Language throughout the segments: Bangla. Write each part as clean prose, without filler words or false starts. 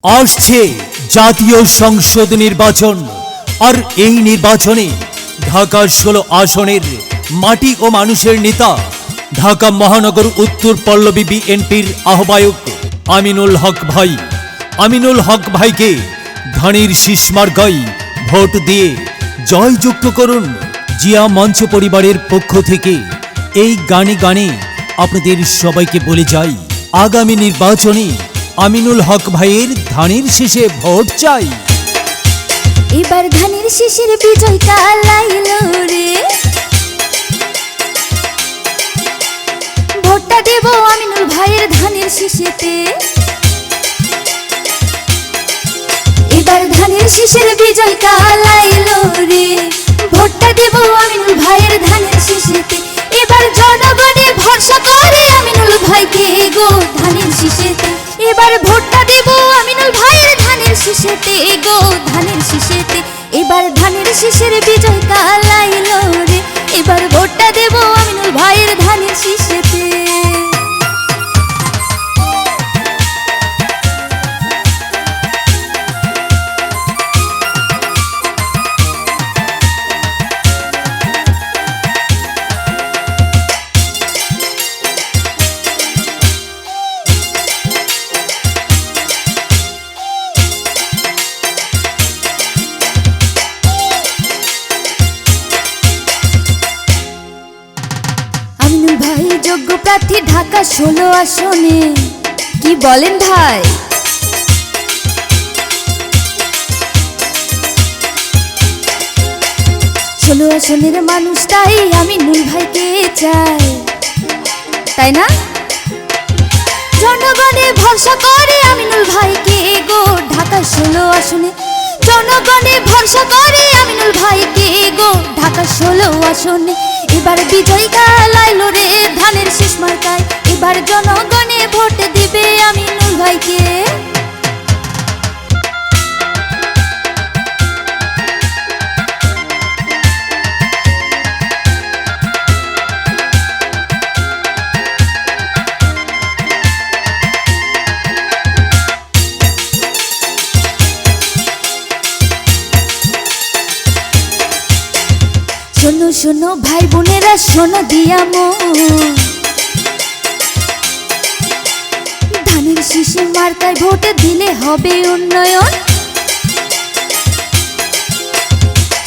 আসছে জাতীয় সংসদ নির্বাচন। আর এই নির্বাচনে ঢাকা 16 আসনের মাটি ও মানুষের নেতা ঢাকা মহানগর উত্তর পল্লবী বিএনপির আহ্বায়ক আমিনুল হক ভাইকে ধানের শীষ মার্কায় ভোট দিয়ে জয়যুক্ত করুন। জিয়া মঞ্চ পরিবারের পক্ষ থেকে এই গানে গানে আপনাদের সবাইকে বলে যাই, আগামী নির্বাচনে আমিনুল হক ভাইয়ের ধানের শীষে ভোট চাই। এবার ধানের শীষের বিজয় কাল আইলো রে, ভোটটা দেব আমিনুল ভাইয়ের ধানের শীষেতে। এবার ধানের শীষের বিজয় কাল আইলো রে, ভোটটা দেব আমিনুল ভাইয়ের ধানের শীষেতে। এবার জনগণে ভরসা করে আমিনুল ভাইকে গো ধানের শীষেতে। এবার ভোটটা দেব আমিনুল ভাইয়ের ধানের শীষেতে গো ধানের শীষেতে। এবার ধানের শীষের বিজয় কাল আইলো রে, এবার ভোটটা দেব আমিনুল ভাইয়ের ধানের শীষেতে। আমিনুল ভাই যোগ্য প্রার্থী ঢাকা 16 আসনে, কি বলেন ভাই? ষোলো আসনের মানুষ তাই আমিনুল ভাইকে চাই, তাই না? জনগণে ভরসা করে আমিনুল ভাইকে গো ঢাকা 16 আসনে। জনগণে ভরসা করে আমিনুল ভাইকে গো ঢাকা 16 আসনে। এবার বিজয় কাল আইলো রে ধানের শীষ মার্কায়, এবার জনগণে ভোট দিবে আমিনুল ভাইকে। শোনো শোনো ভাই বোনেরা, শোনো দিয়া মন, ধানের শীষে মার্কায় ভোট দিলে হবে উন্নয়ন।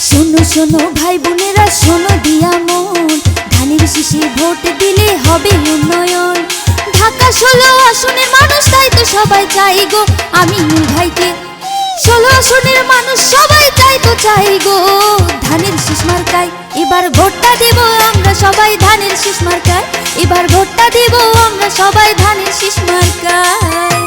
শোনো শোনো ভাই বোনেরা, শোনো দিয়া মন, ধানের শীষে ভোট দিলে হবে উন্নয়ন। ঢাকা 16 আসনের মানুষ তাই তো সবাই চাই গো আমিনুল ভাইকে। 16 আসনের মানুষ সবাই চাই তো চাই গো ধানের শীষ মার্কায়। এবার ভোটটা দেব আমরা সবাই ধানের শীষ মার্কায়, এবার ভোটটা দেব আমরা সবাই ধানের শীষ মার্কায়।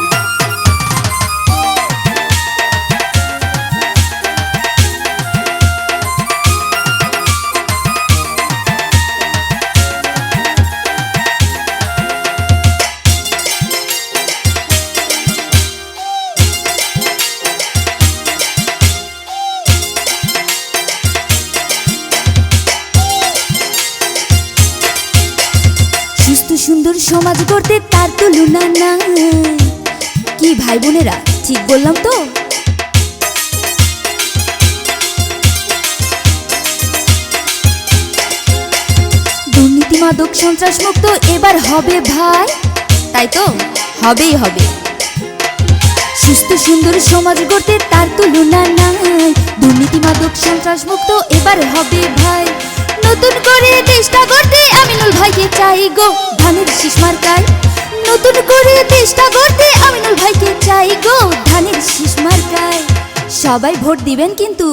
সুস্থ সুন্দর সমাজ গড়তে তার তুলনা নাই, কি ভাই বোনেরা ঠিক বললাম তো? দুর্নীতি মাদক সন্ত্রাস মুক্ত এবার হবে ভাই, তাই তো হবেই হবে। সুস্থ সুন্দর সমাজ গড়তে তার তুলনা নাই, দুর্নীতি মাদক সন্ত্রাস মুক্ত এবার হবে ভাই। নতুন করে দেশটা গড়তে আমিনুল ভাইকে চাই গো ধানের শীষ মার্কায়। নতুন করে দেশটা গড়তে আমিনুল ভাইকে চাই গো ধানের শীষ মার্কায়। সবাই ভোট দিবেন কিন্তু।